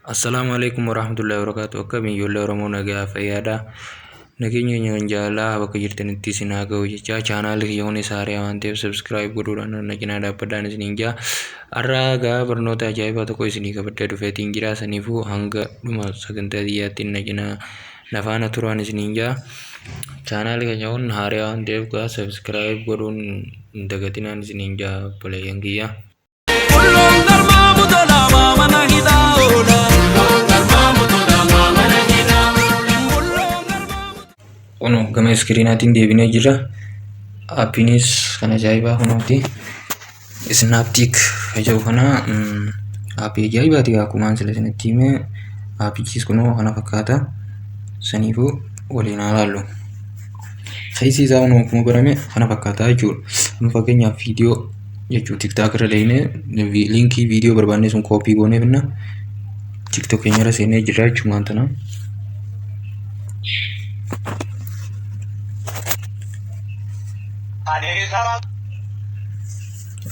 Assalamualaikum warahmatullahi wabarakatuh. Kami ijoollee Oromoo nagaa fayyaadhaa. Nageenya nyaan jaalaa bakka jirtanitti isin haa ga'u jechaa chaanaalii kiyya hundi saarii waan ta'eef subscribe godhuudhaan na cinaa dhaabbadhaan isiniin jaa. Har'aa gaa barnoota ajaa'ibaa tokko isinii qabadhee dhufeetiin jira. Saniifuu hanga dhuma sagantaa xiyyaatti na cinaa na faana turaan isiniin jaa. Chaanaalii kiyya hundi haaraa waan ta'eef gaa subscribe godhuun hin dagatinaan isiniin jaa obboleeyyan kiyya. Kuno gama iskiriinaatiin deebinee jirra. Aappiinis kan ajaa'ibaa kunuuti. Snaptik jedhu kana aappii ajaa'ibaati akkumaan sila isinitti hime. Aappichis kunoo kana fakkaata. Saniifuu waliin haa ilaallu. Saayizii isaa kunoo akkuma barame kana fakkaata jechuudha. Amma fakkeenyaaf viidiyoo jechuu tiktok irra deemnee liinkii viidiyoo barbaanne sun koopii goonee finna tiktok keenya irra seenee jirra jechuudha tana.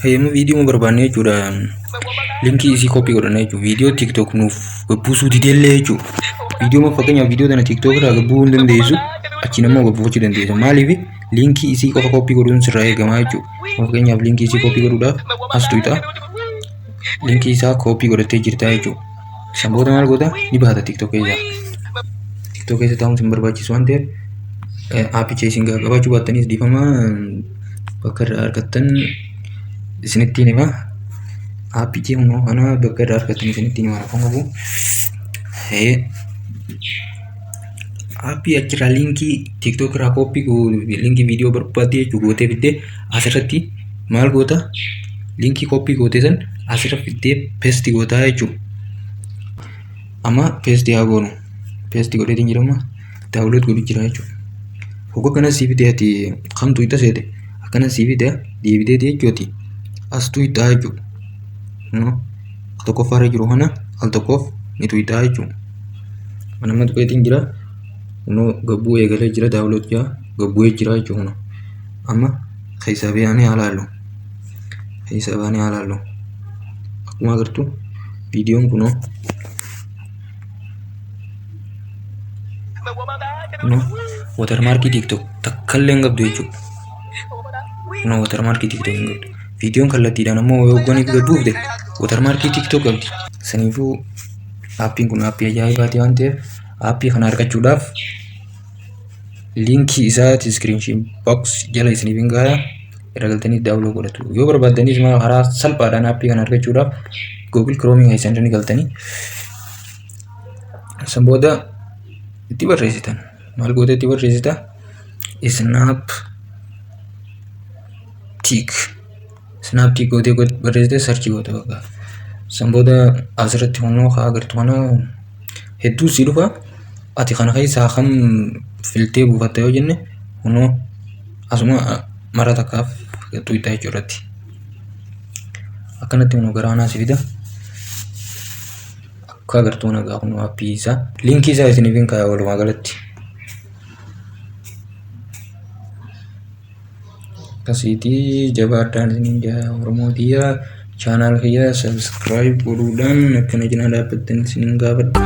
Fayyama viidiyoo barbaanne jechuudha. Liinkii isii koopii godhanne jechuudha. Viidiyoo tiktok nuuf buusuu dideellee jechuudha. Viidiyoo fakkeenyaaf viidiyoo tana tiktok irraa gabbuu hin dandeessu achi namoo gabbuufachuu dandeessa. Maaliif liinkii isii qofa koopii godhuun sirraa eegamaa jechuudha. Fakkeenyaaf liinkii isii koopii godhuudhaaf as tuuta. Liinkii isaa koopii godhattee jirta jechuudha. San booda maal goota ni baata tiktok keessaa. Tiktok keessa taa'uun sin barbaachisu waan ta'eef aappicha isin qabaachuu baattanis dhiifama bakka irraa argattan isinittiin hima. Aappichi immoo kana bakka irraa argattan isinittiin hima rakkoon qabu. Aappii achirraa liinkii tiktok irraa koopii liinkii viidiyoo barbaadde jechuu gootee fiddee asirratti maal goota liinkii koopii gootee san asirra fiddee peesti gootaa jechuudha. Amma peesti haa goonu. Peesti godheetiin jedhama daawuloot godhu jira jechuudha. Hogga kana sii fidee ati kamtu itti seete akkana sii fidee deebitee jechuuti astuu itti jechuudha. Tokkoffaarra jiru kana al tokkoof ni tuyitaa jechuudha. Manama tuqeetiin jira. Gabbuu eegalee jira daawuloot jira gabbu'ee jira jechuudha. Amma keessaa baanee haa ilaallu. Keessaa baanee haa ilaallu. Akkuma agartu viidiyoon kunoo watermarkii tiktok takkallee hin qabdu jechuudha. Kunoo watermarkii tiktok hin qabdu. Viidiyoon kallattiidhaan ammoo hogganii gabbuufte watermarkii tiktok qabdi. Saniifuu aappiin kun aappii ajaa'ibaati waan ta'eef aappii kana argachuudhaaf liinkii isaati iskiriinshiin box jala isiniif hin gahaa irra galtanii daawuloo godhatu. Yoo barbaaddanis karaa salphaadhaan aappii kana argachuudhaaf Google Chrome keessan irra galtanii san booda itti barreessitan. Maal gootee itti barreessita? Snaptik gootee barreessite sarchi goota bakka. San booda asirratti hunoo haa agartu kana hedduu sii dhufa. Ati kana keessaa kan filtee buufatta yoo jenne hunoo asuma mara takkaaf tuyitaa jechuudhaati. Akkanatti hunoo garaanaa si fida. Akka agartuu nagaa hunoo aappii isaa. Liinkii isaa isiniif hin kaa'aa walumaa galatti. Akkasiitii jabaadhaan isiniin jaa Oromootiyaa chaanaal kiyya subscribe godhuudhaan akkana cinaa dhaabbattan isiniin gaafadha.